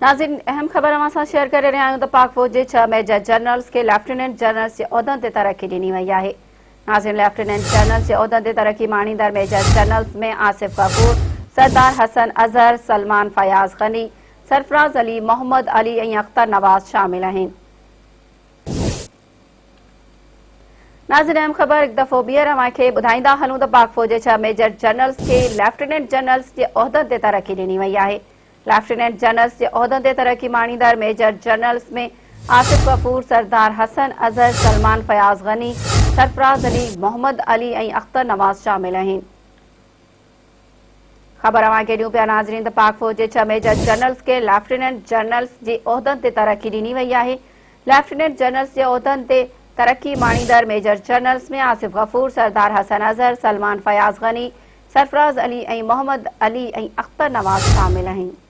नाज़रीन, अहम ख़बर अवां सां शेयर करे रहिया आहियूं त पाक फ़ौज जे 6 मेजर जनरल्स खे लेफ्टिनेंट जनरल्स जे उहिदनि ते तरक़ी ॾिनी वई आहे। नाज़रीन, लेफ्टिनेंट जनरल्स जे उहिदनि ते तरक़ी माणींदड़ मेजर जनरल्स में आसिफ गफूर, सरदार हसन अज़हर, सलमान फयाज़ गनी, सरफराज़ अली, मोहम्मद अली ऐं अख्तर नवाज़ शामिल आहिनि। नाज़रीन, अहम ख़बर हिकु दफ़ो ॿीहर अवां खे ॿुधाईंदा हलूं त पाक फ़ौज जे 6 मेजर जनरल्स खे लेफ्टिनेंट जनरल्स जे उहिदनि ते तरक़ी ॾिनी वई आहे। लेफ्टिनेंट जनरल्स जे उहिदनि ते तरक़ी माणींदड़ मेजर जनरल्स में आसिफ गफूर, सरदार हसन अज़हर, सलमान फयाज़ गनी, सरफराज़ अली, मोहम्मद अली ऐं अख्तर नवाज़ शामिल आहिनि। ख़बर अवां खे ॾियूं पिया नाज़रीन त पाक फ़ौज जे 6 मेजर जनरल्स खे लेफ्टिनेंट जनरल्स जे उहिदनि ते तरक़ी ॾिनी वई आहे। लेफ्टिनेंट जनरल्स जे उहिदनि ते तरक़ी माणींदड़ मेजर जनरल्स में आसिफ गफूर, सरदार हसन अज़हर, सलमान फयाज़ गनी, सरफराज़ अली ऐं मोहम्मद अली ऐं अख्तर नवाज़ शामिल आहिनि।